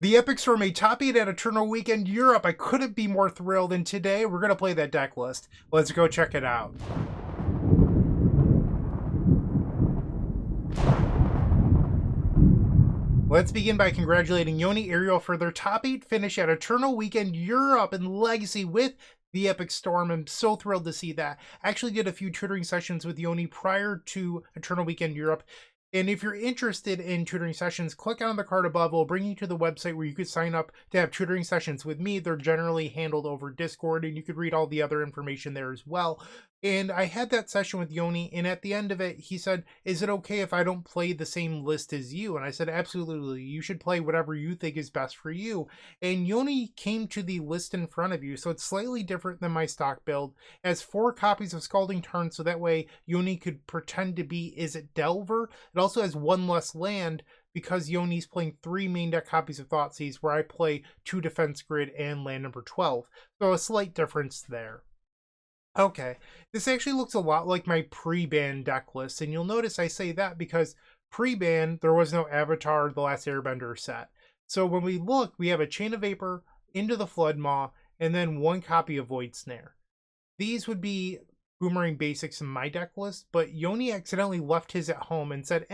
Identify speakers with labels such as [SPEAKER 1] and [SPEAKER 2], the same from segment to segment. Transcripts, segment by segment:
[SPEAKER 1] The Epic Storm a top 8 at Eternal Weekend Europe. I couldn't be more thrilled, and today we're going to play that deck list. Let's go check it out. Let's begin by congratulating Yoni Ariel for their top 8 finish at Eternal Weekend Europe in Legacy with the Epic Storm. I'm so thrilled to see that. I actually did a few tutoring sessions with Yoni prior to Eternal Weekend Europe. And if you're interested in tutoring sessions, click on the card above. It'll bring you to the website where you could sign up to have tutoring sessions with me. They're generally handled over Discord, and you could read all the other information there as well. And I had that session with Yoni, and at the end of it, he said, is it okay if I don't play the same list as you? And I said, absolutely. You should play whatever you think is best for you. And Yoni came to the list in front of you, so it's slightly different than my stock build. It has 4 copies of Scalding Tarn, so that way Yoni could pretend to be, is it Delver? It also has 1 less land, because Yoni's playing 3 main deck copies of Thoughtseize, where I play 2 Defense Grid and land number 12. So a slight difference there. Okay, this actually looks a lot like my pre-ban deck list, and you'll notice I say that because pre-ban, there was no Avatar The Last Airbender set. So when we look, we have a Chain of Vapor, Into the Flood Maw, and then 1 copy of Void Snare. These would be Boomerang Basics in my deck list, but Yoni accidentally left his at home and said,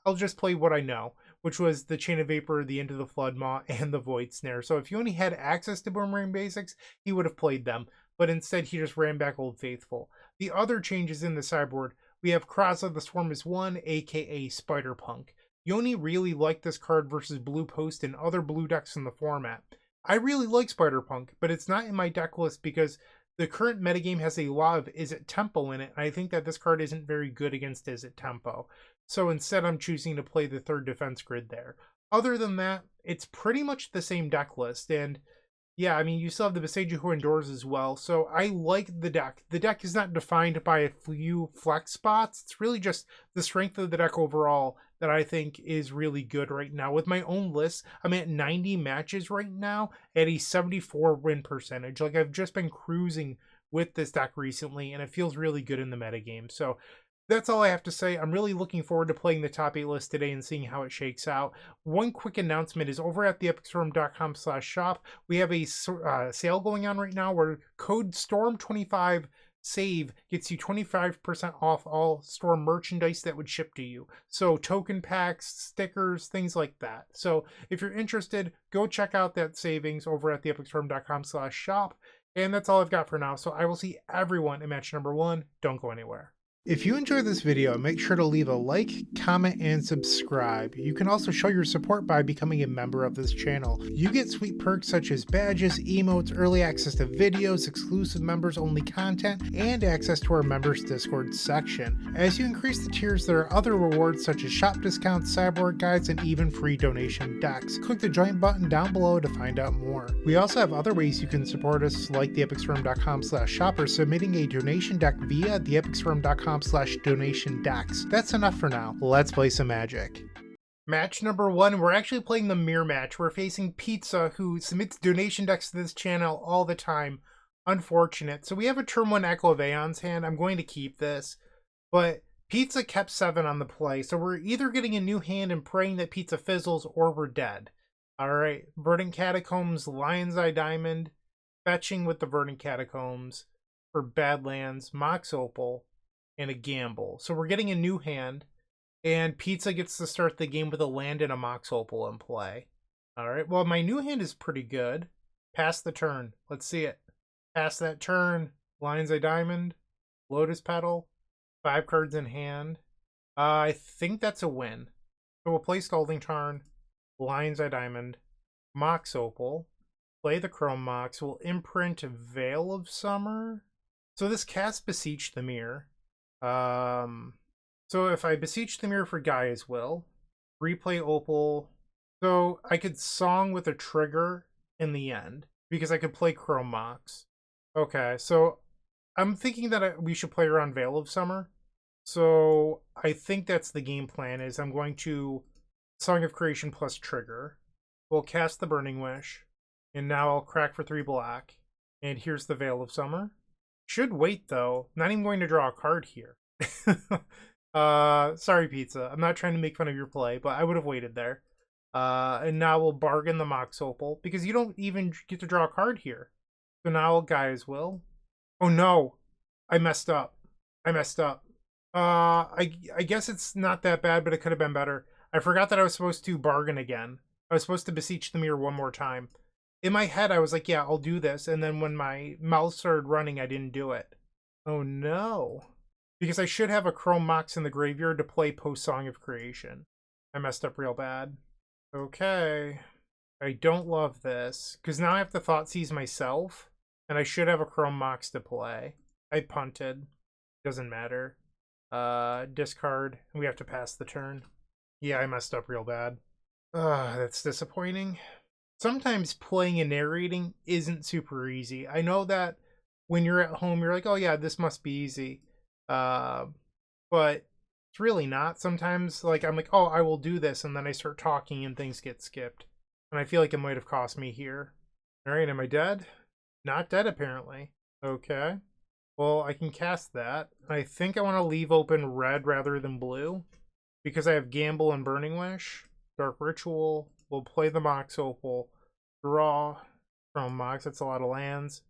[SPEAKER 1] I'll just play what I know, which was the Chain of Vapor, the Into the Flood Maw, and the Void Snare. So if Yoni had access to Boomerang Basics, he would have played them, but instead he just ran back Old Faithful. The other changes in the sideboard, we have Cross of the Swarm is 1, aka Spider Punk. Yoni really liked this card versus Blue Post and other blue decks in the format. I really like Spider Punk, but it's not in my deck list because the current metagame has a lot of Izzet Tempo in it, and I think that this card isn't very good against Izzet Tempo. So instead I'm choosing to play the 3rd Defense Grid there. Other than that, it's pretty much the same deck list, and yeah, I mean, you still have the Besage Who Endures as well, so I like the deck. The deck is not defined by a few flex spots. It's really just the strength of the deck overall that I think is really good right now. With my own list, I'm at 90 matches right now at a 74 win percentage. Like, I've just been cruising with this deck recently, and it feels really good in the metagame. So that's all I have to say. I'm really looking forward to playing the top 8 list today and seeing how it shakes out. One quick announcement is over at theepicstorm.com/shop. We have a sale going on right now where code STORM25 save gets you 25% off all Storm merchandise that would ship to you. So token packs, stickers, things like that. So if you're interested, go check out that savings over at theepicstorm.com/shop. And that's all I've got for now. So I will see everyone in match number 1. Don't go anywhere. If you enjoyed this video, make sure to leave a like, comment, and subscribe. You can also show your support by becoming a member of this channel. You get sweet perks such as badges, emotes, early access to videos, exclusive members-only content, and access to our members Discord section. As you increase the tiers, there are other rewards such as shop discounts, sideboard guides, and even free donation decks. Click the join button down below to find out more. We also have other ways you can support us, like theepicstorm.com/shop or submitting a donation deck via theepicstorm.com/donation decks. That's enough for now. Let's play some Magic. Match number 1, we're actually playing the mirror match. We're facing Pizza, who submits donation decks to this channel all the time. Unfortunate. So we have a turn 1 Echo of Aeon's hand. I'm going to keep this, but Pizza kept 7 on the play, so we're either getting a new hand and praying that Pizza fizzles, or we're dead. Alright, Verdant Catacombs, Lion's Eye Diamond, fetching with the Verdant Catacombs for Badlands, Mox Opal, and a gamble. So we're getting a new hand, and Pizza gets to start the game with a land and a Mox Opal in play. Alright, well, my new hand is pretty good. Pass the turn. Let's see it. Pass that turn. Lion's Eye Diamond, Lotus Petal, 5 cards in hand. I think that's a win. So we'll play Scalding Tarn, Lion's Eye Diamond, Mox Opal, play the Chrome Mox. We'll imprint Veil of Summer. So this casts Beseech the Mirror. So if I Beseech the Mirror for Gaia's Will, replay Opal, so I could Song with a trigger in the end, because I could play Chrome Mox. Okay, so I'm thinking that we should play around Veil of Summer. So I think that's the game plan, is I'm going to Song of Creation plus trigger. We'll cast the Burning Wish, and now I'll crack for 3 black. And here's the Veil of Summer. Should wait though. Not even going to draw a card here. Sorry, Pizza. I'm not trying to make fun of your play, but I would have waited there. And now we'll bargain the Mox Opal, because you don't even get to draw a card here. So now guys will. Oh no, I messed up. I messed up. I guess it's not that bad, but it could have been better. I forgot that I was supposed to bargain again. I was supposed to beseech the mirror one more time. In my head, I was like, yeah, I'll do this. And then when my mouse started running, I didn't do it. Oh no. Because I should have a Chrome Mox in the graveyard to play post Song of Creation. I messed up real bad. Okay. I don't love this, because now I have to Thought Seize myself, and I should have a Chrome Mox to play. I punted. Doesn't matter. Discard. We have to pass the turn. Yeah, I messed up real bad. That's disappointing. Sometimes playing and narrating isn't super easy. I know that when you're at home, you're like, oh yeah, this must be easy. But it's really not. Sometimes, like, I'm like, oh, I will do this, and then I start talking and things get skipped. And I feel like it might have cost me here. Alright, am I dead? Not dead, apparently. Okay. Well, I can cast that. I think I want to leave open red rather than blue, because I have Gamble and Burning Wish. Dark Ritual. We'll play the Mox Opal. Draw from Mox. That's a lot of lands.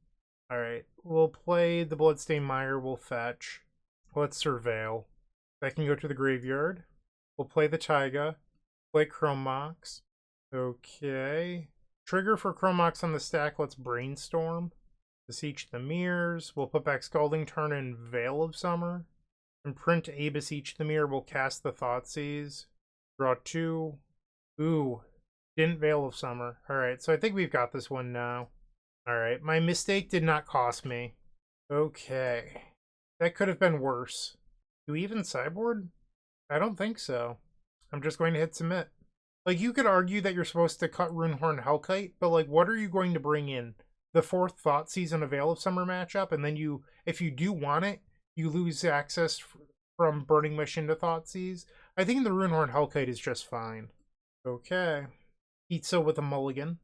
[SPEAKER 1] Alright, we'll play the Bloodstained Mire. We'll fetch. Let's Surveil. That can go to the graveyard. We'll play the Taiga. Play Chrome Mox. Okay. Trigger for Chrome Mox on the stack. Let's Brainstorm. Beseech the Mirrors. We'll put back Scalding Tarn and Veil of Summer. And print a Beseech the Mirror. We'll cast the Thoughtseize. Draw 2. Ooh. Didn't Veil of Summer. Alright, so I think we've got this one now. Alright, my mistake did not cost me. Okay. That could have been worse. Do we even sideboard? I don't think so. I'm just going to hit submit. Like, you could argue that you're supposed to cut Runehorn Hellkite, but, like, what are you going to bring in? The 4th Thoughtseize and a Veil of Summer matchup, and then you, if you do want it, you lose access from Burning Wish into Thoughtseize. I think the Runehorn Hellkite is just fine. Okay. Pizza with a mulligan.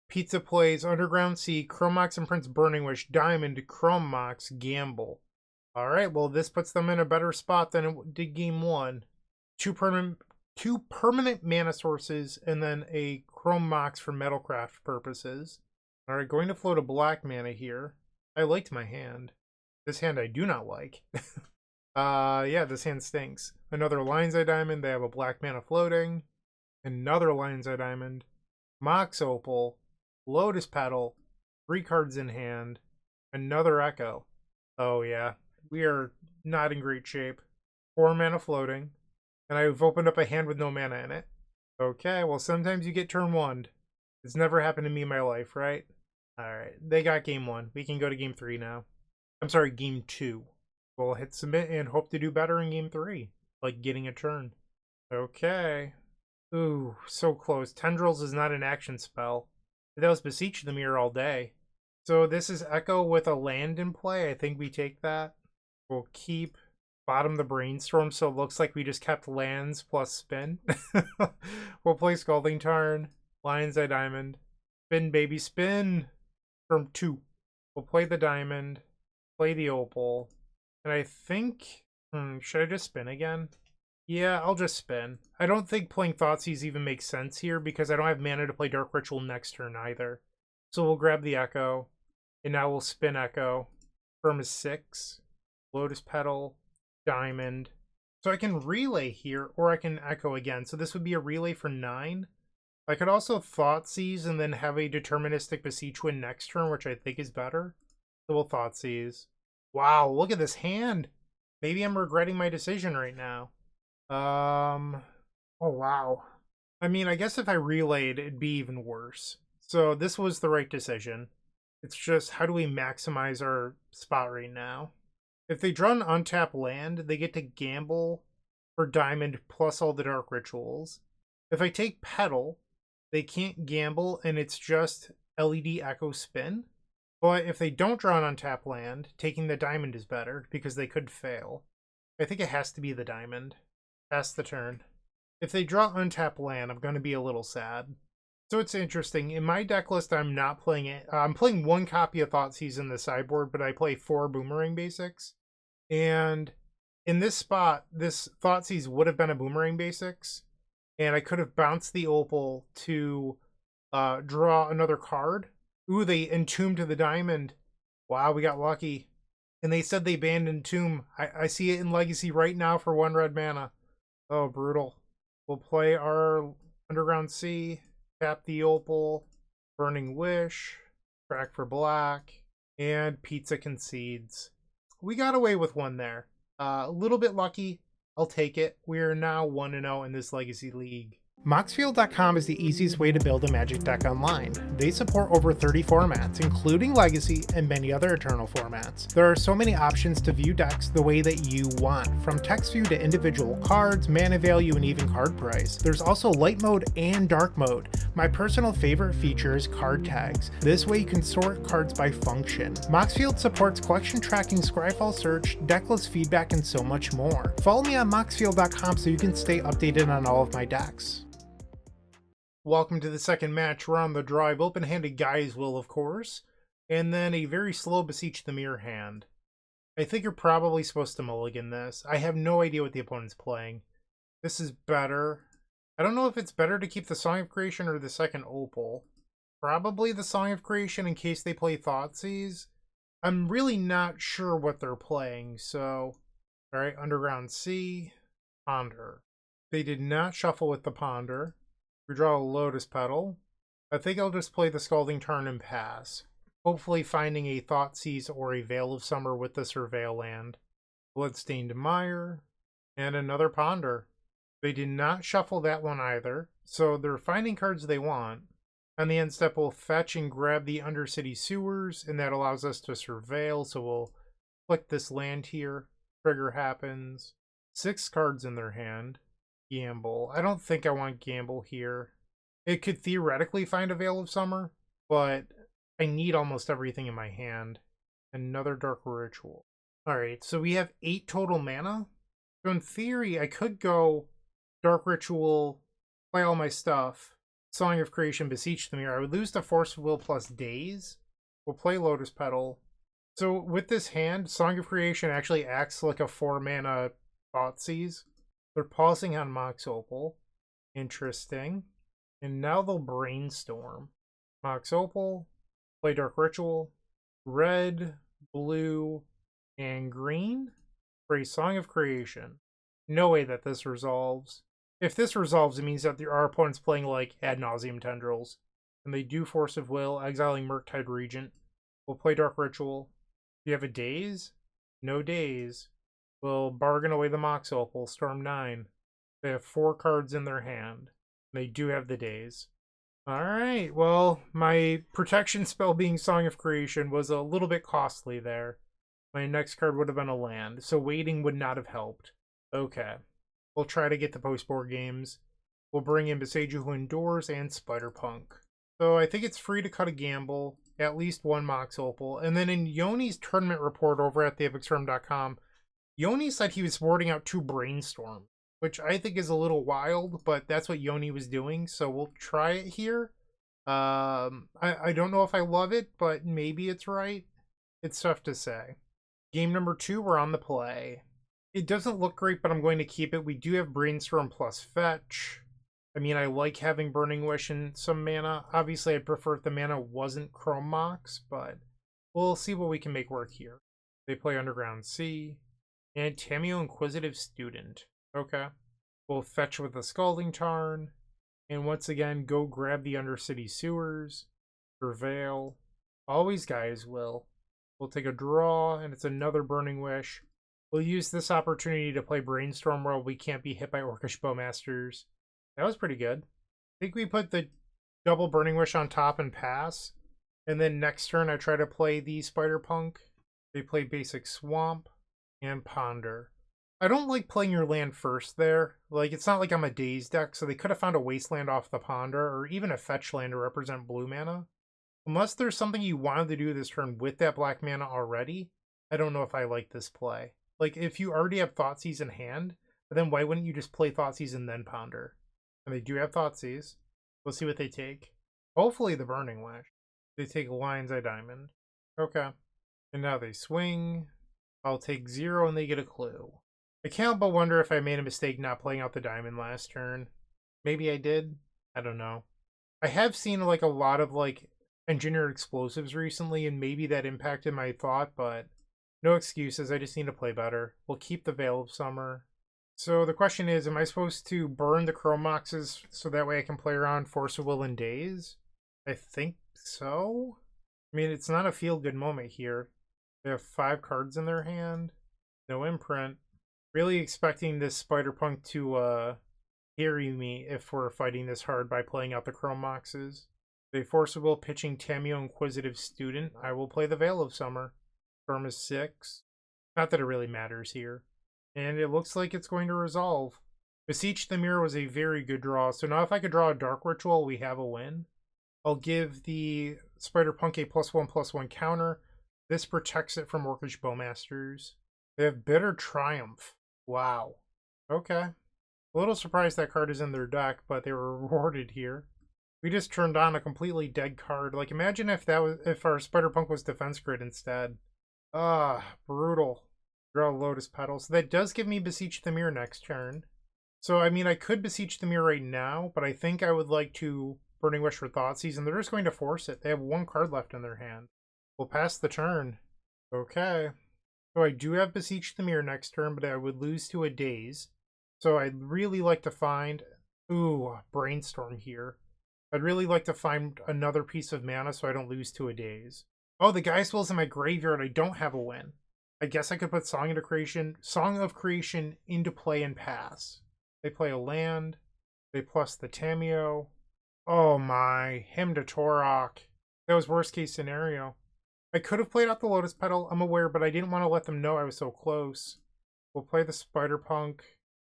[SPEAKER 1] Pizza plays Underground Sea, Chrome Mox imprints Burning Wish, Diamond, Chrome Mox, Gamble. Alright, well, this puts them in a better spot than it did game 1. Two permanent mana sources, and then a Chrome Mox for Metalcraft purposes. Alright, going to float a black mana here. I liked my hand. This hand I do not like. Yeah, this hand stinks. Another Lion's Eye Diamond, they have a black mana floating. Another Lion's Eye Diamond. Mox Opal. Lotus Petal. 3 cards in hand. Another Echo. Oh yeah, we are not in great shape. 4 mana floating. And I've opened up a hand with no mana in it. Okay, well, sometimes you get turn 1. It's never happened to me in my life, right? Alright, they got game 1. We can go to game 3 now. I'm sorry, game 2. We'll hit submit and hope to do better in game 3. Like getting a turn. Okay. Ooh, so close. Tendrils is not an action spell. That was Beseech the Mirror all day. So this is Echo with a land in play. I think we take that. We'll keep bottom the Brainstorm, so it looks like we just kept lands plus spin. We'll play Scalding Tarn, Lion's Eye Diamond, spin baby spin from 2. We'll play the Diamond, play the Opal, and I think, should I just spin again? Yeah, I'll just spin. I don't think playing Thoughtseize even makes sense here because I don't have mana to play Dark Ritual next turn either. So we'll grab the Echo, and now we'll spin Echo. Firm is 6, Lotus Petal, Diamond. So I can relay here, or I can Echo again. So this would be a relay for 9. I could also Thoughtseize and then have a deterministic Beseech win next turn, which I think is better. So we'll Thoughtseize. Wow, look at this hand. Maybe I'm regretting my decision right now. Oh wow. I mean, I guess if I relayed, it'd be even worse. So this was the right decision. It's just, how do we maximize our spot right now? If they draw an untapped land, they get to gamble for Diamond plus all the Dark Rituals. If I take Petal, they can't gamble, and it's just LED Echo spin. But if they don't draw an untapped land, taking the Diamond is better, because they could fail. I think it has to be the Diamond. Pass the turn. If they draw untapped land, I'm going to be a little sad. So it's interesting. In my deck list, I'm not playing it. I'm playing 1 copy of Thoughtseize in the sideboard, but I play 4 Boomerang Basics. And in this spot, this Thoughtseize would have been a Boomerang Basics. and I could have bounced the Opal to draw another card. Ooh, they entombed the diamond. Wow, we got lucky. And they said they banned Entomb. I see it in Legacy right now for 1 red mana. Oh, brutal. We'll play our Underground Sea, tap the Opal, Burning Wish, track for black, and Pizza concedes. We got away with one there. A little bit lucky. I'll take it. We are now 1-0 in this Legacy League. Moxfield.com is the easiest way to build a Magic deck online. They support over 30 formats, including Legacy and many other Eternal formats. There are so many options to view decks the way that you want, from text view to individual cards, mana value, and even card price. There's also light mode and dark mode. My personal favorite feature is card tags. This way you can sort cards by function. Moxfield supports collection tracking, Scryfall search, decklist feedback, and so much more. Follow me on Moxfield.com so you can stay updated on all of my decks. Welcome to the second match. We're on the drive. Open-handed Guy's Will, of course. And then a very slow Beseech Dimir hand. I think you're probably supposed to mulligan this. I have no idea what the opponent's playing. This is better. I don't know if it's better to keep the Song of Creation or the second Opal. Probably the Song of Creation in case they play Thoughtseize. I'm really not sure what they're playing, so... Alright, Underground Sea. Ponder. They did not shuffle with the Ponder. We draw a Lotus Petal. I think I'll just play the Scalding Tarn and pass. Hopefully finding a Thoughtseize or a Veil of Summer with the Surveil land. Bloodstained Mire. And another Ponder. They did not shuffle that one either, so they're finding cards they want. On the end step, we'll fetch and grab the Undercity Sewers, and that allows us to Surveil, so we'll click this land here. Trigger happens. 6 cards in their hand. Gamble. I don't think I want Gamble here. It could theoretically find a Veil of Summer, but I need almost everything in my hand. Another Dark Ritual. Alright, so we have 8 total mana. So in theory, I could go Dark Ritual, play all my stuff, Song of Creation, Beseech Dimir. I would lose to Force of Will plus Daze. We'll play Lotus Petal. So with this hand, Song of Creation actually acts like a 4 mana Thoughtseize. They're pausing on Mox Opal. Interesting. And now they'll Brainstorm. Mox Opal, play Dark Ritual, red, blue, and green for a Song of Creation. No way that this resolves. If this resolves, it means that our opponent's playing like Ad Nauseam Tendrils. And they do Force of Will, exiling Murktide Regent. We'll play Dark Ritual. Do you have a Daze? No Daze. We'll bargain away the Mox Opal, Storm 9. They have 4 cards in their hand. They do have the Daze. Alright, well, my protection spell being Song of Creation was a little bit costly there. My next card would have been a land, so waiting would not have helped. Okay. We'll try to get the post-board games. We'll bring in Beseiju Who Endures and Spider-Punk. So I think it's free to cut a gamble, at least 1 Mox Opal. And then in Yoni's tournament report over at theepicstorm.com, Yoni said he was sporting out 2 Brainstorm, which I think is a little wild, but that's what Yoni was doing, so we'll try it here. I don't know if I love it, but maybe it's right. It's tough to say. Game number 2, we're on the play. It doesn't look great, but I'm going to keep it. We do have Brainstorm plus Fetch. I mean, I like having Burning Wish and some mana. Obviously, I'd prefer if the mana wasn't Chrome Mox, but we'll see what we can make work here. They play Underground Sea. And Tamiyo Inquisitive Student. Okay. We'll fetch with the Scalding Tarn. And once again, go grab the Undercity Sewers. Prevail. Always Guy's Will. We'll take a draw, and it's another Burning Wish. We'll use this opportunity to play Brainstorm while we can't be hit by Orcish Bowmasters. That was pretty good. I think we put the double Burning Wish on top and pass. And then next turn I try to play the Spider-Punk. They play Basic Swamp. And Ponder. I don't like playing your land first there. Like, it's not like I'm a Daze deck, so they could have found a Wasteland off the Ponder, or even a Fetch land to represent blue mana. Unless there's something you wanted to do this turn with that black mana already, I don't know if I like this play. Like, if you already have Thoughtseize in hand, then why wouldn't you just play Thoughtseize and then Ponder? And they do have Thoughtseize. We'll see what they take. Hopefully the Burning Wish. They take Lion's Eye Diamond. Okay. And now they swing. I'll take 0 and they get a clue. I can't but wonder if I made a mistake not playing out the diamond last turn. Maybe I did. I don't know. I have seen like a lot of like engineered explosives recently, and maybe that impacted my thought, but no excuses. I just need to play better. We'll keep the Veil of Summer. So the question is, am I supposed to burn the Chrome Moxes so that way I can play around Force of Will and Daze? I think so. I mean, it's not a feel-good moment here. They have 5 cards in their hand. No imprint. Really expecting this Spider-Punk to carry me if we're fighting this hard by playing out the Chrome Moxes. They Force of Will pitching Tameo Inquisitive Student. I will play the Veil of Summer. Firm is 6. Not that it really matters here. And it looks like it's going to resolve. Beseech the Mirror was a very good draw. So now if I could draw a Dark Ritual, we have a win. I'll give the Spider-Punk a +1/+1 counter. This protects it from Orcish Bowmasters. They have Bitter Triumph. Wow. Okay. A little surprised that card is in their deck, but they were rewarded here. We just turned on a completely dead card. Like, imagine if our Spider-Punk was Defense Grid instead. Brutal. Draw Lotus Petal. So that does give me Beseech the Mirror next turn. So, I mean, I could Beseech the Mirror right now, but I think I would like to Burning Wish for Thoughtseize, and they're just going to force it. They have 1 card left in their hand. We'll pass the turn. Okay. So I do have Beseech the Mirror next turn, but I would lose to a Daze. So I'd really like to find... Ooh, Brainstorm here. I'd really like to find another piece of mana so I don't lose to a Daze. Oh, the Geist Will's in my graveyard. I don't have a win. I guess I could put Song of Creation into play and pass. They play a land. They plus the Tameo. Oh my, Hymn to Torok. That was worst case scenario. I could have played out the Lotus Petal, I'm aware, but I didn't want to let them know I was so close. We'll play the Spider-Punk.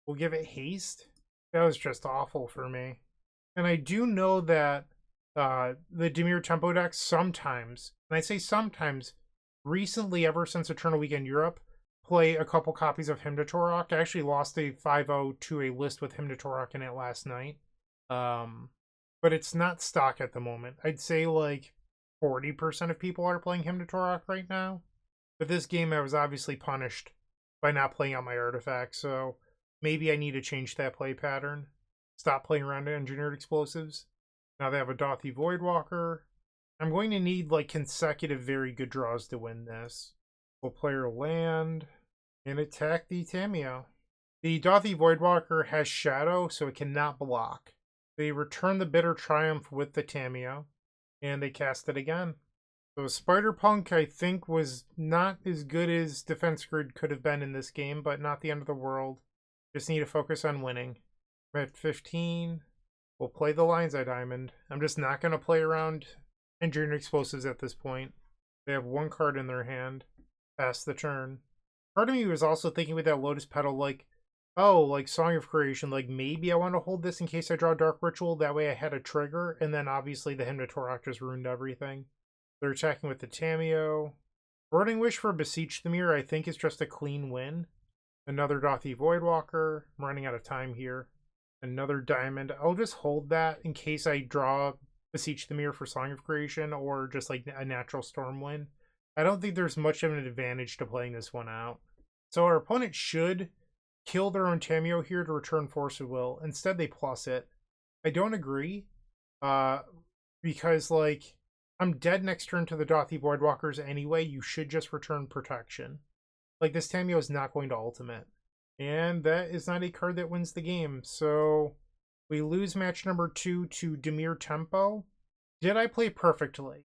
[SPEAKER 1] We'll give it haste. That was just awful for me. And I do know that the Dimir Tempo decks sometimes, and I say sometimes, recently, ever since Eternal Weekend Europe, play a couple copies of Hymn to Torok. I actually lost a 5-0 to a list with Hymn to Torok in it last night. But it's not stock at the moment. I'd say like 40% of people are playing Hymn to Torok right now. But this game I was obviously punished by not playing out my artifacts, so maybe I need to change that play pattern. Stop playing around Engineered Explosives. Now they have a Dauthi Voidwalker. I'm going to need like consecutive very good draws to win this. We'll play our land and attack the Tameo. The Dauthi Voidwalker has Shadow, so it cannot block. They return the Bitter Triumph with the Tameo, and they cast it again. So Spider-Punk, I think, was not as good as Defense Grid could have been in this game, but not the end of the world. Just need to focus on winning. We're at 15. We'll play the Lion's Eye Diamond. I'm just not going to play around Engineered Explosives at this point. They have 1 card in their hand. Pass the turn. Part of me was also thinking with that Lotus Petal, like, oh, like Song of Creation, like maybe I want to hold this in case I draw Dark Ritual. That way I had a trigger, and then obviously the Hymn to Torok just ruined everything. They're attacking with the Tameo. Burning Wish for Beseech the Mirror, I think, is just a clean win. Another Dauthi Voidwalker. I'm running out of time here. Another Diamond. I'll just hold that in case I draw Beseech the Mirror for Song of Creation or just like a natural Storm win. I don't think there's much of an advantage to playing this one out. So our opponent should kill their own Tameo here to return Force of Will. Instead, they plus it. I don't agree. Because, like, I'm dead next turn to the Dauthi Voidwalkers anyway. You should just return protection. Like, this Tameo is not going to ultimate. And that is not a card that wins the game. So we lose match number 2 to Dimir Tempo. Did I play perfectly?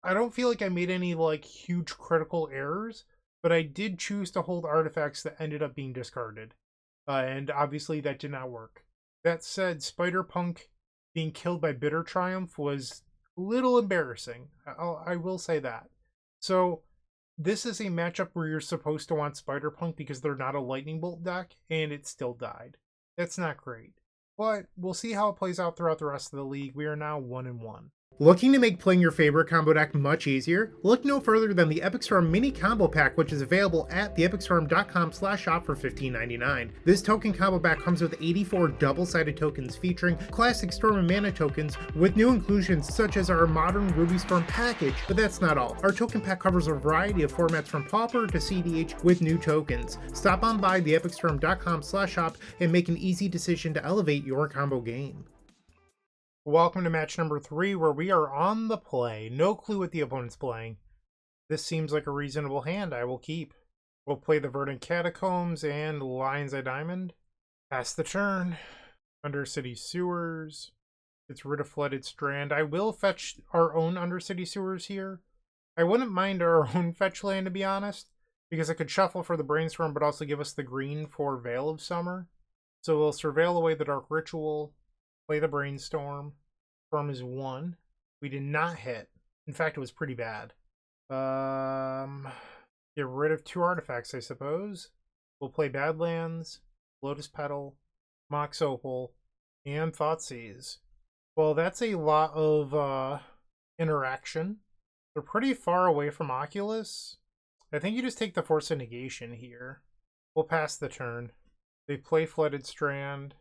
[SPEAKER 1] I don't feel like I made any, like, huge critical errors, but I did choose to hold artifacts that ended up being discarded. And obviously that did not work. That said, Spider-Punk being killed by Bitter Triumph was a little embarrassing. I will say that. So this is a matchup where you're supposed to want Spider-Punk because they're not a Lightning Bolt deck, and it still died. That's not great. But we'll see how it plays out throughout the rest of the league. We are now 1-1. Looking to make playing your favorite combo deck much easier? Look no further than the Epic Storm Mini Combo Pack, which is available at theepicstorm.com/shop for $15.99. This token combo pack comes with 84 double-sided tokens featuring classic Storm and Mana tokens with new inclusions such as our modern Ruby Storm package, but that's not all. Our token pack covers a variety of formats from Pauper to CDH with new tokens. Stop on by theepicstorm.com/shop and make an easy decision to elevate your combo game. Welcome to match number 3, where we are on the play. No clue what the opponent's playing. This seems like a reasonable hand. I will keep. We'll play the Verdant Catacombs and Lion's Eye Diamond. Pass the turn. Undercity Sewers. Gets rid of Flooded Strand. I will fetch our own Undercity Sewers here. I wouldn't mind our own fetch land, to be honest, because I could shuffle for the Brainstorm, but also give us the green for Veil of Summer. So we'll Surveil away the Dark Ritual, play the Brainstorm. Storm is 1. We did not hit. In fact, it was pretty bad. Get rid of 2 artifacts, I suppose. We'll play Badlands, Lotus Petal, Mox Opal, and Thoughtseize. Well, that's a lot of interaction. They're pretty far away from Oculus. I think you just take the Force of Negation here. We'll pass the turn. They play Flooded Strand.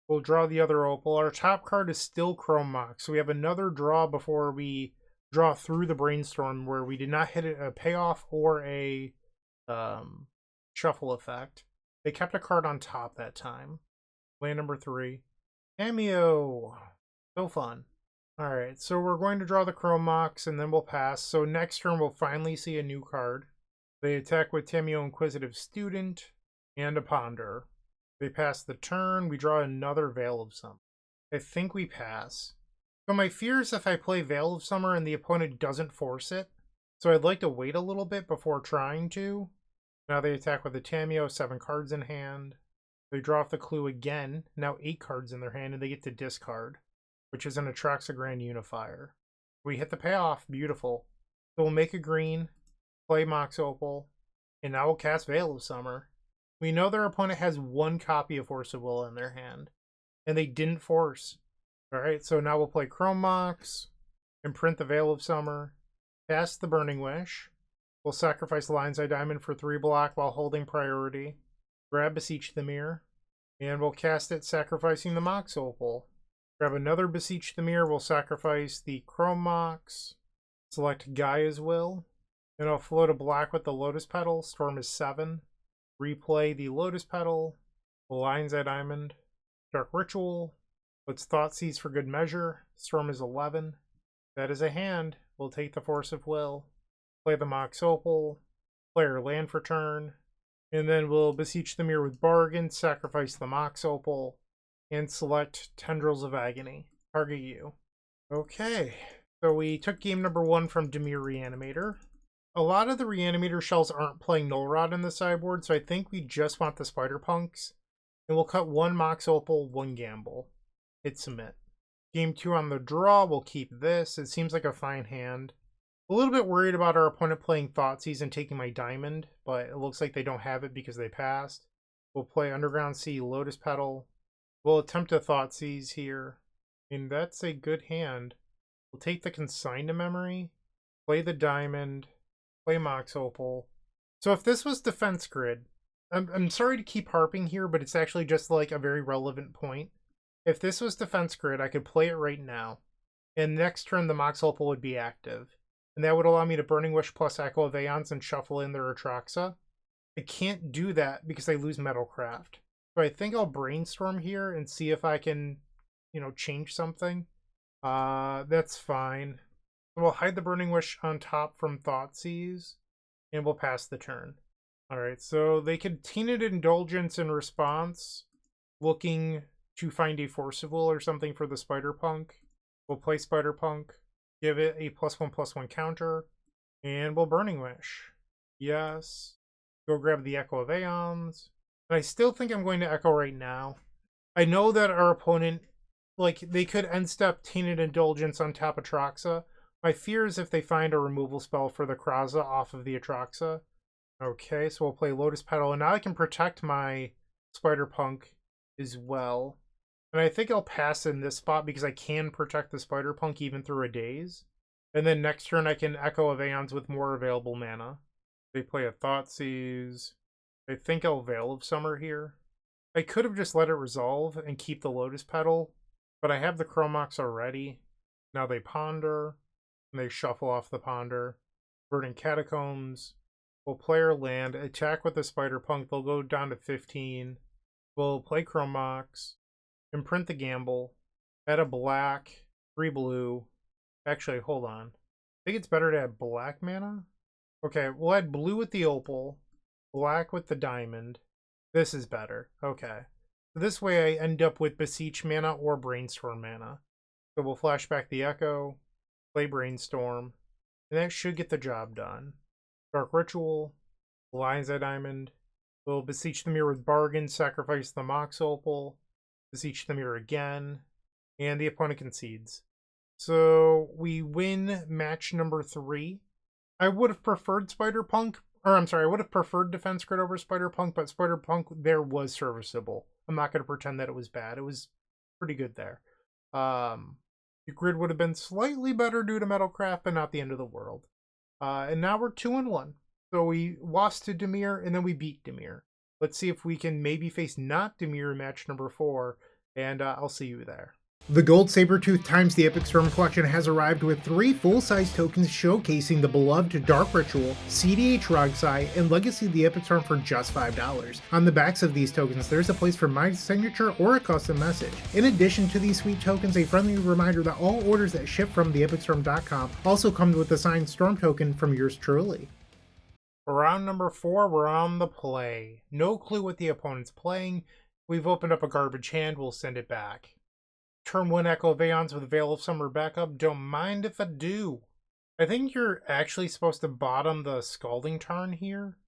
[SPEAKER 1] We'll draw the other Opal. Our top card is still Chrome Mox, so we have another draw before we draw through the Brainstorm, where we did not hit a payoff or a shuffle effect. They kept a card on top that time. Land number 3. Cameo! So fun. Alright, so we're going to draw the Chrome Mox, and then we'll pass. So next turn we'll finally see a new card. They attack with Tameo Inquisitive Student and a Ponder. They pass the turn. We draw another Veil of Summer. I think we pass. So my fear is if I play Veil of Summer and the opponent doesn't force it. So I'd like to wait a little bit before trying to. Now they attack with the Tameo, 7 cards in hand. They draw off the clue again. Now 8 cards in their hand, and they get to discard, which is an Atraxa Grand Unifier. We hit the payoff. Beautiful. So we'll make a green, play Mox Opal, and now we'll cast Veil of Summer. We know their opponent has 1 copy of Force of Will in their hand, and they didn't force. Alright, so now we'll play Chrome Mox, imprint the Veil of Summer, cast the Burning Wish. We'll sacrifice Lion's Eye Diamond for 3 block while holding priority. Grab Beseech Dimir, and we'll cast it sacrificing the Mox Opal. Grab another Beseech Dimir, we'll sacrifice the Chrome Mox, select Gaia's Will, and I'll float a black with the Lotus Petal. Storm is 7. Replay the Lotus Petal, the Lion's Eye Diamond, Dark Ritual. Let's Thoughtseize for good measure. Storm is 11. That is a hand. We'll take the Force of Will, play the Mox Opal, play our land for turn, and then we'll Beseech Dimir with Bargain, sacrifice the Mox Opal, and select Tendrils of Agony. Target you. Okay, so we took game number 1 from Dimir Reanimator. A lot of the Reanimator shells aren't playing Null Rod in the sideboard, so I think we just want the Spider Punks. And we'll cut 1 Mox Opal, 1 Gamble. Hit Submit. Game 2 on the draw, we'll keep this. It seems like a fine hand. A little bit worried about our opponent playing Thoughtseize and taking my Diamond, but it looks like they don't have it because they passed. We'll play Underground Sea, Lotus Petal. We'll attempt a Thoughtseize here. And that's a good hand. We'll take the Consign to Memory, play the Diamond, play Mox Opal. So if this was Defense Grid, I'm sorry to keep harping here, but it's actually just like a very relevant point. If this was Defense Grid, I could play it right now. And next turn, the Mox Opal would be active. And that would allow me to Burning Wish plus Echo of Aeons and shuffle in their Atraxa. I can't do that because I lose Metalcraft. So I think I'll Brainstorm here and see if I can, change something. That's fine. We'll hide the Burning Wish on top from Thoughtseize, and we'll pass the turn. Alright, so they could Tainted Indulgence in response, looking to find a Force of Will or something for the Spider Punk. We'll play Spider Punk, give it a +1/+1 counter, and we'll Burning Wish. Yes. Go grab the Echo of Aeons. And I still think I'm going to Echo right now. I know that our opponent, they could end step Tainted Indulgence on top of Atraxa. My fear is if they find a removal spell for the Kraza off of the Atraxa. Okay, so we'll play Lotus Petal, and now I can protect my Spider Punk as well. And I think I'll pass in this spot because I can protect the Spider Punk even through a Daze. And then next turn I can Echo of Aeons with more available mana. They play a Thoughtseize. I think I'll Veil of Summer here. I could have just let it resolve and keep the Lotus Petal, but I have the Chrome Mox already. Now they Ponder, and they shuffle off the Ponder. Verdant Catacombs. We'll play our land, attack with the Spider Punk. They'll go down to 15. We'll play Chrome Mox, imprint the Gamble, add a black, 3 blue. Actually, hold on. I think it's better to add black mana. Okay, we'll add blue with the opal, black with the diamond. This is better. Okay. So this way I end up with Beseech mana or Brainstorm mana. So we'll flashback the Echo, play Brainstorm, and that should get the job done. Dark Ritual, Lion's Eye Diamond. We'll Beseech the Mirror with Bargain, sacrifice the Mox Opal, Beseech the Mirror again, and the opponent concedes. So we win match number 3. I would have preferred Spider-Punk, or I'm sorry, I would have preferred Defense Grid over Spider-Punk, but Spider-Punk there was serviceable. I'm not going to pretend that it was bad. It was pretty good there. The grid would have been slightly better due to Metalcraft, but not the end of the world. And now we're 2-1. So we lost to Dimir, and then we beat Dimir. Let's see if we can maybe face not Dimir in match number 4, and I'll see you there. The Gold Sabertooth times the Epic Storm collection has arrived with 3 full-size tokens showcasing the beloved Dark Ritual, CDH Rogsai, and Legacy of the Epic Storm for just $5. On the backs of these tokens, there's a place for my signature or a custom message. In addition to these sweet tokens, a friendly reminder that all orders that ship from theepicstorm.com also come with a signed Storm token from yours truly. For round number 4, we're on the play. No clue what the opponent's playing. We've opened up a garbage hand, we'll send it back. Turn 1 Echo of Aeons with Veil of Summer backup. Don't mind if I do. I think you're actually supposed to bottom the Scalding Tarn here.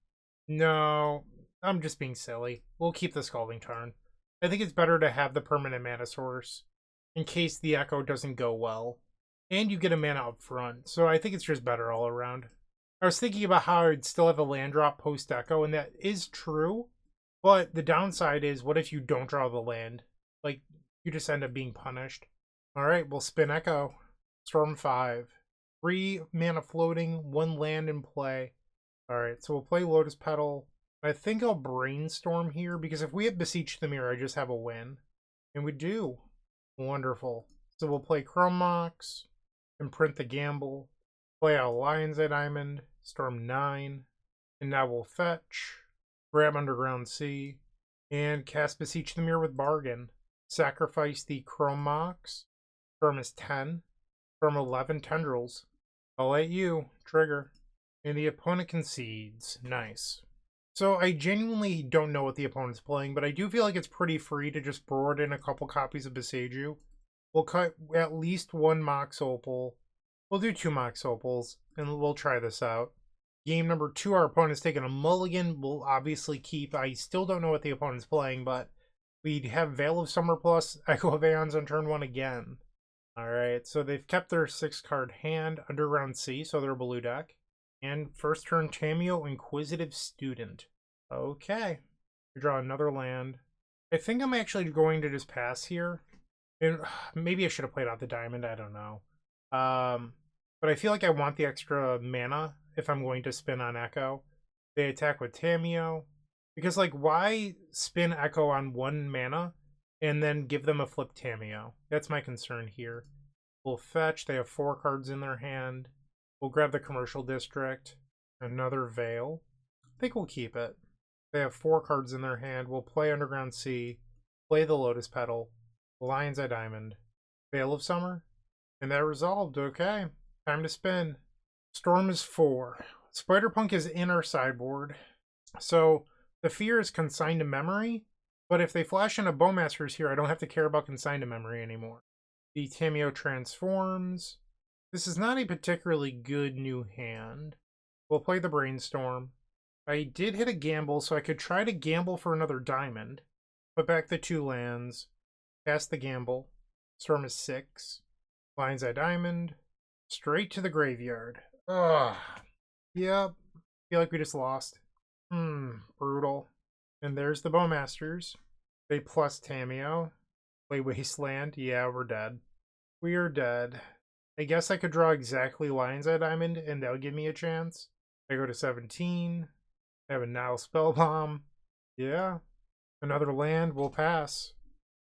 [SPEAKER 1] No, I'm just being silly. We'll keep the Scalding Tarn. I think it's better to have the permanent mana source in case the Echo doesn't go well. And you get a mana up front, so I think it's just better all around. I was thinking about how I'd still have a land drop post Echo, and that is true. But the downside is, what if you don't draw the land? Like, you just end up being punished. Alright, we'll spin Echo. Storm 5. 3 mana floating, 1 land in play. Alright, so we'll play Lotus Petal. I think I'll Brainstorm here, because if we have Beseech the Mirror, I just have a win. And we do. Wonderful. So we'll play Chrome Mox, imprint the Gamble, play out Lion's Eye Diamond, Storm 9, and now we'll fetch, grab Underground Sea, and cast Beseech the Mirror with Bargain. Sacrifice the Chrome Mox. Storm is 10. Storm 11 Tendrils. I'll let you. Trigger. And the opponent concedes. Nice. So I genuinely don't know what the opponent's playing, but I do feel like it's pretty free to just board in a couple copies of Beseiju. We'll cut at least 1 Mox Opal. We'll do 2 Mox Opals, and we'll try this out. Game number 2, our opponent's taking a mulligan. We'll obviously keep. I still don't know what the opponent's playing, but we'd have Veil of Summer plus Echo of Aeons on turn 1 again. Alright, so they've kept their 6-card hand, Underground Sea, so they're blue deck. And first turn, Tameo, Inquisitive Student. Okay. We draw another land. I think I'm actually going to just pass here. And maybe I should have played out the diamond, I don't know. But I feel like I want the extra mana if I'm going to spin on Echo. They attack with Tameo. Because, like, why spin Echo on 1 mana and then give them a flip Tameo? That's my concern here. We'll fetch. They have 4 cards in their hand. We'll grab the Commercial District. Another Veil. I think we'll keep it. They have 4 cards in their hand. We'll play Underground Sea. Play the Lotus Petal. Lion's Eye Diamond. Veil of Summer. And that resolved. Okay. Time to spin. Storm is 4. Spider-Punk is in our sideboard. So the fear is Consigned to Memory, but if they flash in a Bowmasters here, I don't have to care about Consigned to Memory anymore. The Tameo transforms. This is not a particularly good new hand. We'll play the Brainstorm. I did hit a gamble, so I could try to gamble for another diamond. Put back the 2 lands. Cast the gamble. Storm is 6. Lion's Eye Diamond. Straight to the graveyard. Ugh. Yep. Feel like we just lost. Brutal. And there's the Bowmasters. They plus Tameo. Play Wasteland. Yeah, we're dead. We are dead. I guess I could draw exactly Lion's Eye Diamond, and that would give me a chance. I go to 17. I have a Nile Spellbomb. Yeah. Another land will pass.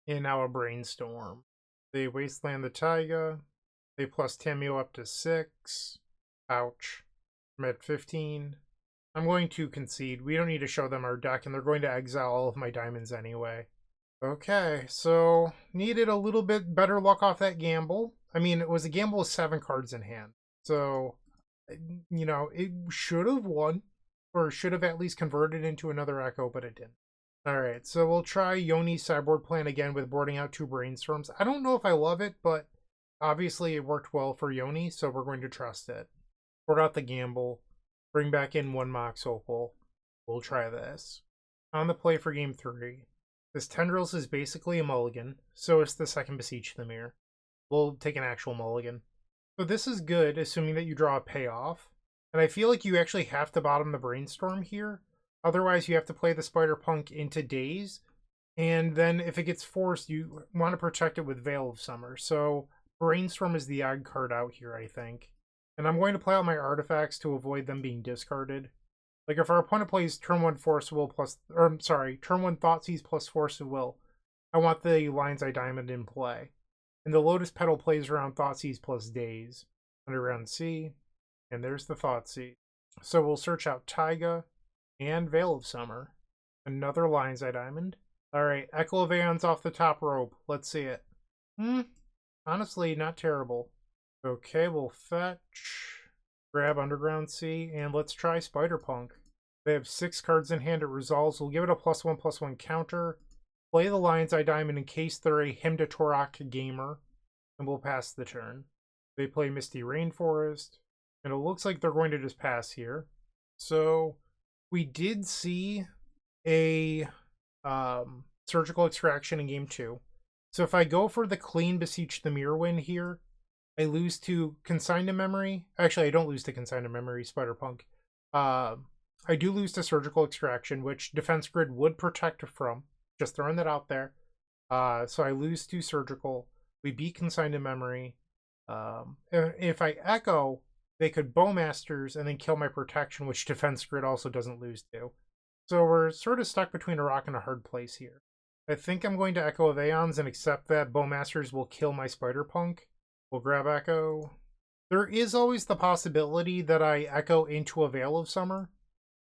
[SPEAKER 1] And now a Brainstorm. They Wasteland the Taiga. They plus Tameo up to 6. Ouch. I'm at 15. I'm going to concede. We don't need to show them our deck, and they're going to exile all of my diamonds anyway. Okay, so needed a little bit better luck off that gamble. I mean, it was a gamble with 7 cards in hand. So, you know, it should have won, or should have at least converted into another Echo, but it didn't. Alright, so we'll try Yoni's sideboard plan again with boarding out 2 Brainstorms. I don't know if I love it, but obviously it worked well for Yoni, so we're going to trust it. Board out the gamble, bring back in 1 Mox Opal. We'll try this. On the play for game 3. This Tendrils is basically a mulligan, so is the second Beseech Dimir. We'll take an actual mulligan. So this is good, assuming that you draw a payoff. And I feel like you actually have to bottom the Brainstorm here. Otherwise, you have to play the Spider-Punk into Daze. And then if it gets forced, you want to protect it with Veil of Summer. So Brainstorm is the odd card out here, I think. And I'm going to play out my artifacts to avoid them being discarded. Like if our opponent plays turn 1 Force of Will plus, or I'm sorry, turn 1 Thoughtseize plus Force of Will, I want the Lion's Eye Diamond in play. And the Lotus Petal plays around Thoughtseize plus Daze. Underground Sea, and there's the Thoughtseize. So we'll search out Taiga and Veil of Summer. Another Lion's Eye Diamond. Alright, Echo of Aeons off the top rope. Let's see it. Honestly, not terrible. Okay, we'll fetch. Grab Underground Sea, and let's try Spider-Punk. They have 6 cards in hand. It resolves. We'll give it a +1/+1 counter. Play the Lion's Eye Diamond in case they're a Hymn to Torak gamer, and we'll pass the turn. They play Misty Rainforest, and it looks like they're going to just pass here. So we did see a Surgical Extraction in game 2. So if I go for the clean Beseech Dimir win here, I lose to Consign to Memory. Actually, I don't lose to Consign to Memory, Spider-Punk. I do lose to Surgical Extraction, which Defense Grid would protect from. Just throwing that out there. So I lose to Surgical. We beat Consign to Memory. If I Echo, they could Bowmasters and then kill my protection, which Defense Grid also doesn't lose to. So we're sort of stuck between a rock and a hard place here. I think I'm going to Echo of Aeons and accept that Bowmasters will kill my Spider-Punk. We'll grab Echo. There is always the possibility that I Echo into a Veil of Summer,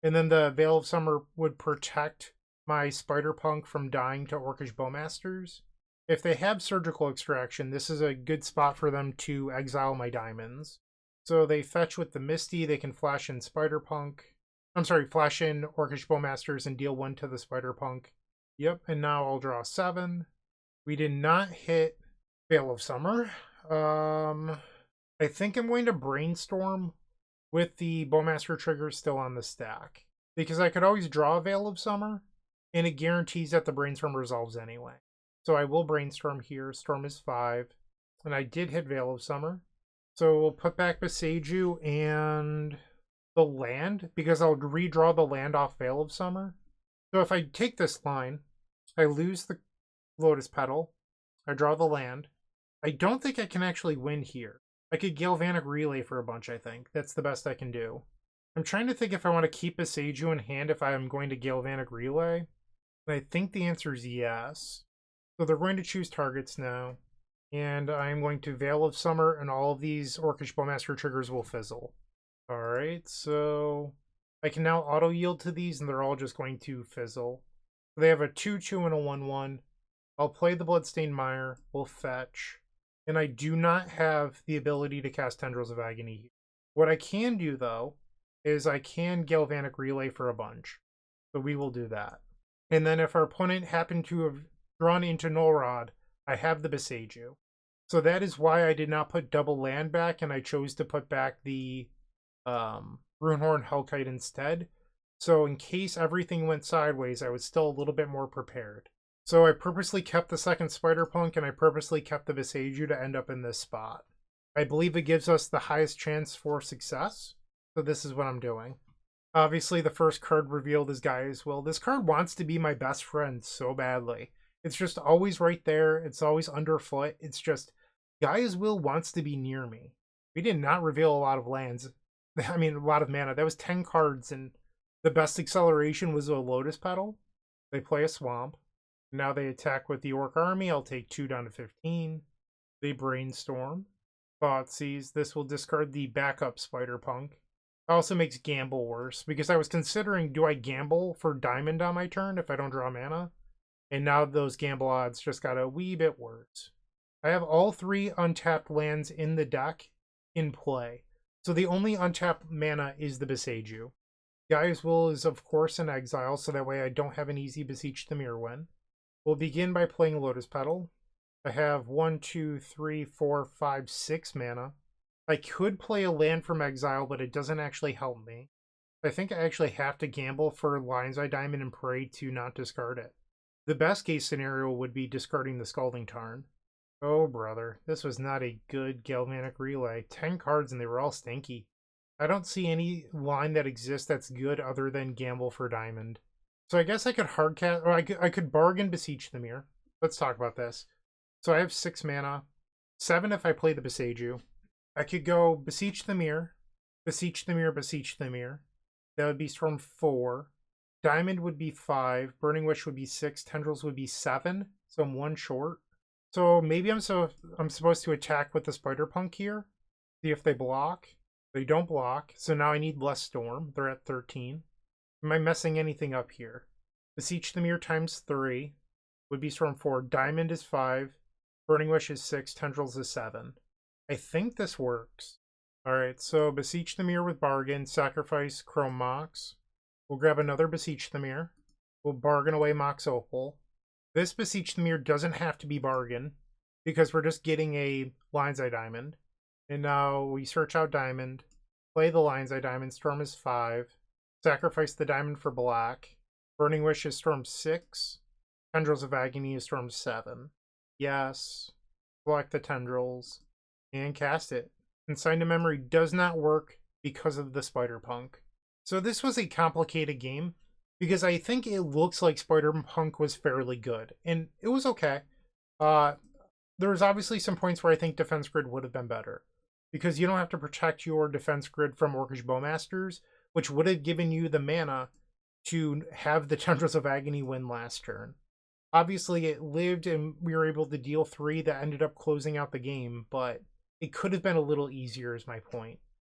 [SPEAKER 1] and then the Veil of Summer would protect my Spider-Punk from dying to Orcish Bowmasters. If they have Surgical Extraction, this is a good spot for them to exile my diamonds. So they fetch with the Misty, they can flash in Spider-Punk. I'm sorry, flash in Orcish Bowmasters and deal 1 to the Spider-Punk. Yep, and now I'll draw 7. We did not hit Veil of Summer. I think I'm going to Brainstorm with the Bowmaster trigger still on the stack. Because I could always draw a Veil of Summer, and it guarantees that the Brainstorm resolves anyway. So I will Brainstorm here. Storm is 5. And I did hit Veil of Summer. So we'll put back Beseiju and the land, because I'll redraw the land off Veil of Summer. So if I take this line, I lose the Lotus Petal. I draw the land. I don't think I can actually win here. I could Galvanic Relay for a bunch, I think. That's the best I can do. I'm trying to think if I want to keep Beseiju in hand if I'm going to Galvanic Relay. And I think the answer is yes. So they're going to choose targets now. And I'm going to Veil of Summer, and all of these Orcish Bowmaster triggers will fizzle. Alright, so I can now auto-yield to these, and they're all just going to fizzle. They have a 2/2 and a 1/1. I'll play the Bloodstained Mire. We'll fetch. And I do not have the ability to cast Tendrils of Agony. What I can do, though, is I can Galvanic Relay for a bunch. So we will do that. And then if our opponent happened to have drawn into Null Rod, I have the Beseiju. So that is why I did not put double land back, and I chose to put back the Runehorn Hellkite instead. So in case everything went sideways, I was still a little bit more prepared. So I purposely kept the second Spider-Punk, and I purposely kept the Beseiju to end up in this spot. I believe it gives us the highest chance for success, so this is what I'm doing. Obviously, the first card revealed is Gaia's Will. This card wants to be my best friend so badly. It's just always right there. It's always underfoot. It's just, Gaia's Will wants to be near me. We did not reveal a lot of lands. I mean, a lot of mana. That was 10 cards, and the best acceleration was a Lotus Petal. They play a Swamp. Now they attack with the Orc Army. I'll take 2 down to 15. They Brainstorm. Thoughtseize. This will discard the backup Spider-Punk. It also makes Gamble worse, because I was considering, do I gamble for Diamond on my turn if I don't draw mana? And now those gamble odds just got a wee bit worse. I have all 3 untapped lands in the deck in play. So the only untapped mana is the Beseiju. Gaia's Will is of course in exile, so that way I don't have an easy Beseech Dimir win. We'll begin by playing Lotus Petal. I have 1, 2, 3, 4, 5, 6 mana. I could play a land from exile, but it doesn't actually help me. I think I actually have to gamble for Lion's Eye Diamond and pray to not discard it. The best case scenario would be discarding the Scalding Tarn. Oh brother, this was not a good Galvanic Relay. 10 cards and they were all stinky. I don't see any line that exists that's good other than gamble for diamond. So I guess I could hardcast, or I could bargain Beseech Dimir. Let's talk about this. So I have 6 mana, 7 if I play the Beseiju. I could go Beseech Dimir, Beseech Dimir, Beseech Dimir. That would be Storm 4. Diamond would be 5, Burning Wish would be 6, Tendrils would be 7, so I'm 1 short. So maybe I'm supposed to attack with the Spider-Punk here, see if they block. They don't block, so now I need less Storm. They're at 13. Am I messing anything up here? Beseech Dimir times 3 would be Storm 4. Diamond is 5, Burning Wish is 6, Tendrils is 7. I think this works. Alright, so Beseech Dimir with bargain, sacrifice Chrome Mox. We'll grab another Beseech Dimir. We'll bargain away Mox Opal. This Beseech Dimir doesn't have to be bargain, because we're just getting a Lion's Eye Diamond. And now we search out Diamond, play the Lion's Eye Diamond, Storm is 5, sacrifice the Diamond for black, Burning Wish is Storm 6, Tendrils of Agony is Storm 7. Yes, select the Tendrils, and cast it. Consign to Memory does not work because of the Spider-Punk. So this was a complicated game, because I think it looks like Spider-Punk was fairly good, and it was okay. There was obviously some points where I think Defense Grid would have been better, because you don't have to protect your Defense Grid from Orcish Bowmasters, which would have given you the mana to have the Tendrils of Agony win last turn. Obviously, it lived and we were able to deal 3 that ended up closing out the game, but it could have been a little easier is my point.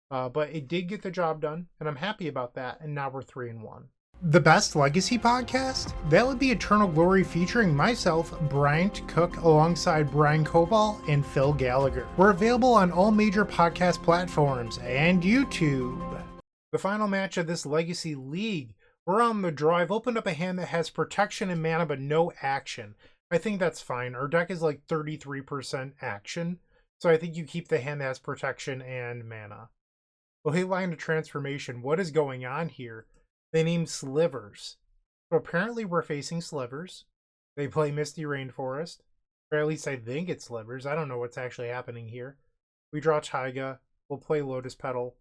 [SPEAKER 1] But it did get the job done, and I'm happy about that, and now we're 3-1. The best Legacy podcast? That would be Eternal Glory featuring myself, Bryant Cook, alongside Brian Koval and Phil Gallagher. We're available on all major podcast platforms and YouTube. The final match of this Legacy League. We're on the draw. I've opened up a hand that has protection and mana but no action. I think that's fine. Our deck is like 33% action, so I think you keep the hand that has protection and mana. Late Line of Transformation. What is going on here? They named Slivers. So apparently we're facing Slivers. They play Misty Rainforest. Or at least I think it's Slivers. I don't know what's actually happening here. We draw Taiga. We'll play Lotus Petal.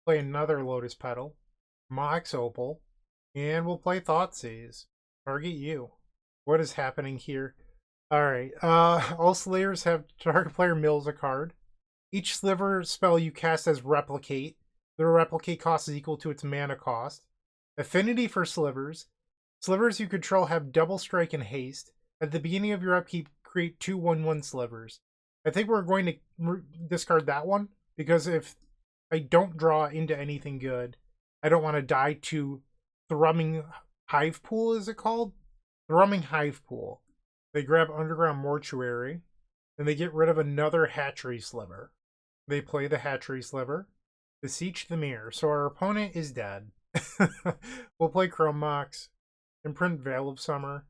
[SPEAKER 1] Play another Lotus Petal. Mox Opal. And we'll play Thoughtseize. Target you. What is happening here? Alright. All Slayers have target player mills a card. Each Sliver spell you cast as Replicate. The Replicate cost is equal to its mana cost. Affinity for Slivers. Slivers you control have double strike and haste. At the beginning of your upkeep, create 2 1/1 Slivers. I think we're going to discard that one, because if I don't draw into anything good, I don't want to die to Thrumming Hive Pool, is it called? Thrumming Hive Pool. They grab Underground Mortuary, and they get rid of another Hatchery Sliver. They play the Hatchery Sliver. Beseech Dimir. So our opponent is dead. We'll play Chrome Mox, imprint Veil of Summer.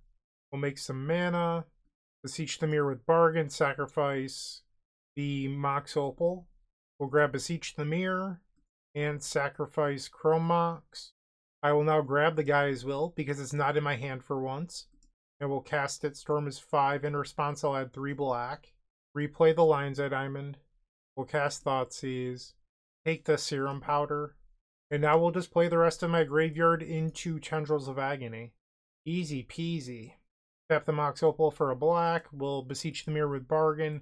[SPEAKER 1] We'll make some mana. Beseech Dimir with bargain, sacrifice the Mox Opal. We'll grab Beseech Dimir and sacrifice Chrome Mox. I will now grab the Gaia's Will because it's not in my hand for once. And we'll cast it. Storm is 5. In response, I'll add 3 black. Replay the Lion's Eye Diamond. We'll cast Thoughtseize. Take the Serum Powder. And now we'll just play the rest of my graveyard into Tendrils of Agony. Easy peasy. Tap the Mox Opal for a black. We'll Beseech Dimir with bargain.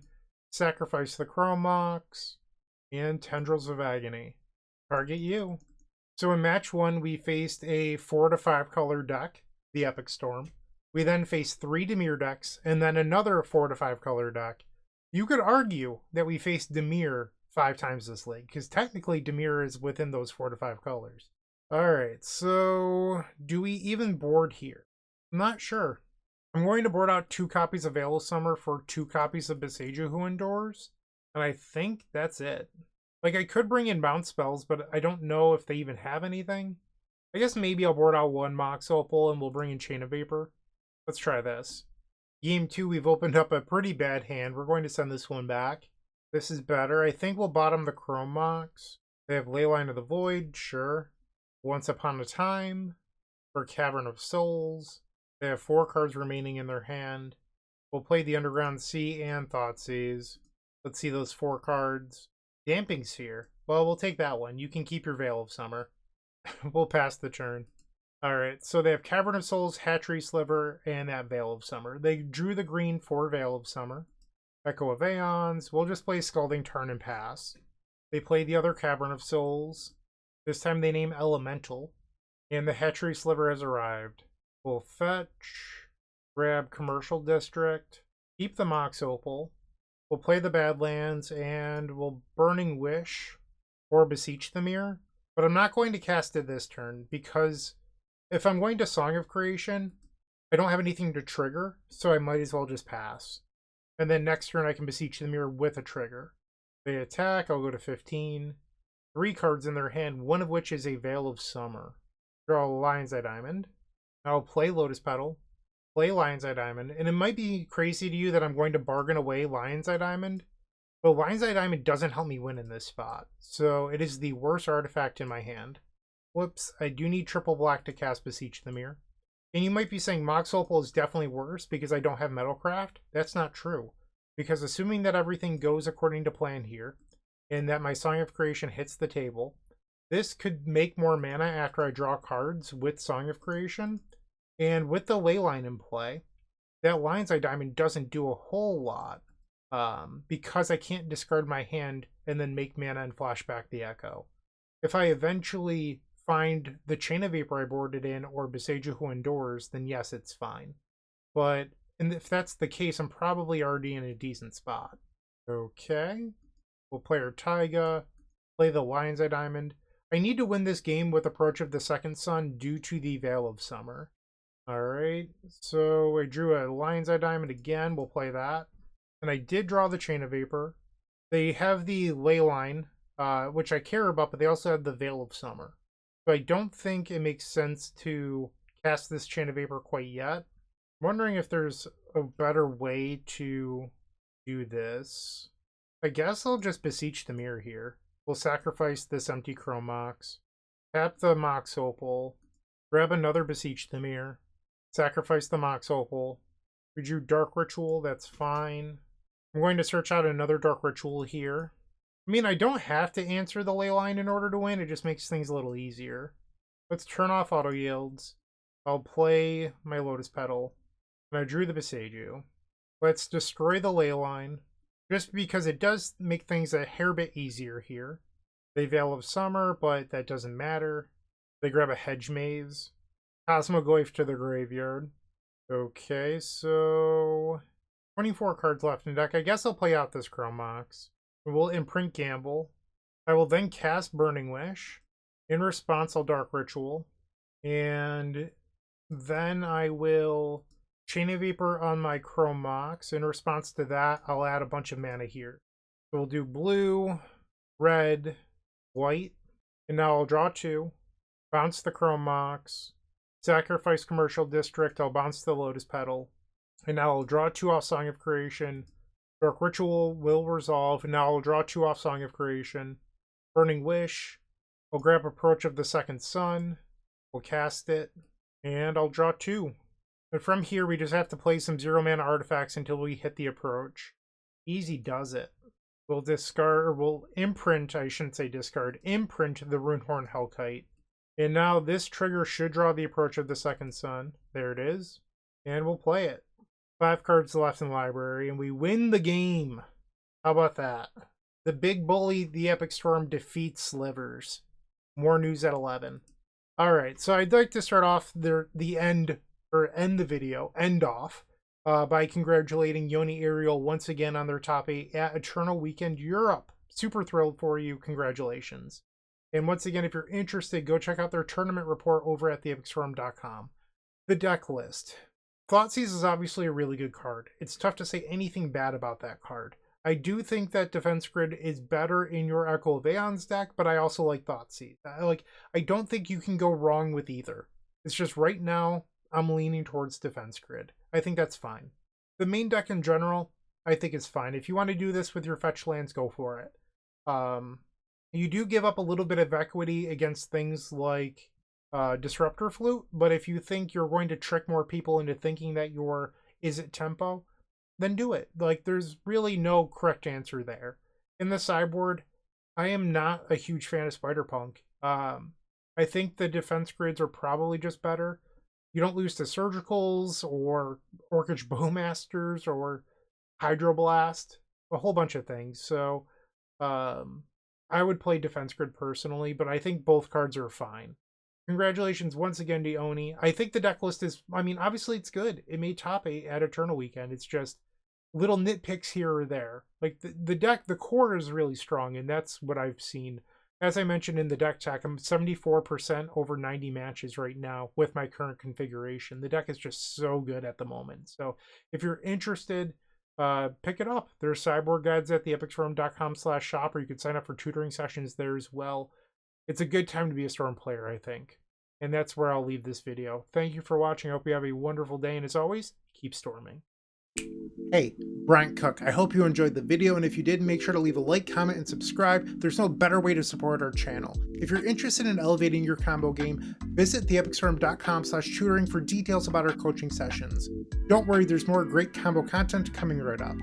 [SPEAKER 1] Sacrifice the Chrome Mox. And Tendrils of Agony. Target you. So in match 1, we faced a 4 to 5 color deck, the Epic Storm. We then faced 3 Dimir decks, and then another 4 to 5 color deck. You could argue that we faced Dimir 5 times this league, because technically Dimir is within those 4 to 5 colors. Alright, so do we even board here? I'm not sure. I'm going to board out 2 copies of Veil of Summer for 2 copies of Beseiju Who Endures, and I think that's it. Like, I could bring in bounce spells, but I don't know if they even have anything. I guess maybe I'll board out 1 Mox Opal and we'll bring in Chain of Vapor. Let's try this. Game 2, we've opened up a pretty bad hand. We're going to send this one back. This is better. I think we'll bottom the Chrome Mox. They have Leyline of the Void, sure. Once Upon a Time, for Cavern of Souls. They have 4 cards remaining in their hand. We'll play the Underground Sea and Thoughtseize. Let's see those 4 cards. Damping Sphere. Well, we'll take that one. You can keep your Veil of Summer. We'll pass the turn. Alright, so they have Cavern of Souls, Hatchery Sliver, and that Veil of Summer. They drew the green for Veil of Summer. Echo of Aeons. We'll just play Scalding Tarn and pass. They play the other Cavern of Souls. This time they name Elemental. And the Hatchery Sliver has arrived. We'll fetch, grab Commercial District, keep the Mox Opal. We'll play the Badlands, and we'll Burning Wish or Beseech the Mirror. But I'm not going to cast it this turn, because if I'm going to Song of Creation, I don't have anything to trigger, so I might as well just pass. And then next turn I can Beseech the Mirror with a trigger. They attack, I'll go to 15. 3 cards in their hand, one of which is a Veil of Summer. Draw Lion's Eye Diamond. I'll play Lotus Petal, play Lion's Eye Diamond, and it might be crazy to you that I'm going to bargain away Lion's Eye Diamond, but Lion's Eye Diamond doesn't help me win in this spot, so it is the worst artifact in my hand. Whoops, I do need triple black to cast Beseech the Mirror. And you might be saying Mox Opal is definitely worse because I don't have Metalcraft. That's not true, because assuming that everything goes according to plan here, and that my Song of Creation hits the table, this could make more mana after I draw cards with Song of Creation. And with the Leyline in play, that Lion's Eye Diamond doesn't do a whole lot. Because I can't discard my hand and then make mana and flashback the Echo. If I eventually find the Chain of Vapor I boarded in or Beseiju Who Endures, then yes, it's fine. But and if that's the case, I'm probably already in a decent spot. Okay. We'll play our Taiga, play the Lion's Eye Diamond. I need to win this game with Approach of the Second Sun due to the Veil of Summer. Alright, so I drew a Lion's Eye Diamond again. We'll play that. And I did draw the Chain of Vapor. They have the Leyline, which I care about, but they also have the Veil of Summer. So I don't think it makes sense to cast this Chain of Vapor quite yet. I'm wondering if there's a better way to do this. I guess I'll just Beseech the Mirror here. We'll sacrifice this empty Chrome Mox. Tap the Mox Opal. Grab another Beseech the Mirror. Sacrifice the Mox Opal. We drew Dark Ritual, that's fine. I'm going to search out another Dark Ritual here. I mean, I don't have to answer the Leyline in order to win, it just makes things a little easier. Let's turn off auto yields. I'll play my Lotus Petal. And I drew the Beseiju. Let's destroy the Leyline, just because it does make things a hair bit easier here. They Veil of Summer, but that doesn't matter. They grab a Hedge Maze. Cosmogoyf to the graveyard. Okay, so 24 cards left in deck. I guess I'll play out this Chrome Mox. We'll imprint Gamble. I will then cast Burning Wish. In response, I'll Dark Ritual. And then I will Chain of Vapor on my Chrome Mox. In response to that, I'll add a bunch of mana here. So we'll do blue, red, white, and now I'll draw 2. Bounce the Chrome Mox. Sacrifice Commercial District, I'll bounce the Lotus Petal. And now I'll draw 2 off Song of Creation. Dark Ritual will resolve, and now I'll draw 2 off Song of Creation. Burning Wish. I'll grab Approach of the Second Sun. We'll cast it. And I'll draw 2. And from here, we just have to play some 0-mana artifacts until we hit the Approach. Easy does it. We'll discard, or we'll imprint, I shouldn't say discard, imprint the Runehorn Hellkite. And now this trigger should draw the Approach of the Second Sun. There it is. And we'll play it. 5 cards left in the library, and we win the game. How about that? The big bully, the Epic Storm, defeats Slivers. More news at 11. Alright, so I'd like to start off end the video, by congratulating Yoni Ariel once again on their top 8 at Eternal Weekend Europe. Super thrilled for you. Congratulations. And once again, if you're interested, go check out their tournament report over at theepicstorm.com. The deck list. Thoughtseize is obviously a really good card. It's tough to say anything bad about that card. I do think that Defense Grid is better in your Echo of Aeons deck, but I also like Thoughtseize. I don't think you can go wrong with either. It's just right now, I'm leaning towards Defense Grid. I think that's fine. The main deck in general, I think is fine. If you want to do this with your fetch lands, go for it. You do give up a little bit of equity against things like Disruptor Flute, but if you think you're going to trick more people into thinking that you're Izzet Tempo, then do it. Like, there's really no correct answer there. In the sideboard, I am not a huge fan of Spider-Punk. I think the defense grids are probably just better. You don't lose to Surgicals or Orcish Bowmasters or Hydroblast, a whole bunch of things. So I would play Defense Grid personally, but I think both cards are fine. Congratulations once again to Yoni. I think the deck list is, I mean, obviously it's good. It made top 8 at Eternal Weekend. It's just little nitpicks here or there. Like the deck, the core is really strong, and that's what I've seen. As I mentioned in the deck tech, I'm 74% over 90 matches right now with my current configuration. The deck is just so good at the moment. So if you're interested, pick it up. There's sideboard guides at theepicstorm.com/shop, or you can sign up for tutoring sessions there as well. It's a good time to be a Storm player, I think. And that's where I'll leave this video. Thank you for watching. I hope you have a wonderful day, and as always, keep storming. Hey, Bryant Cook. I hope you enjoyed the video, and if you did, make sure to leave a like, comment, and subscribe. There's no better way to support our channel. If you're interested in elevating your combo game, visit theepicstorm.com/tutoring for details about our coaching sessions. Don't worry, there's more great combo content coming right up.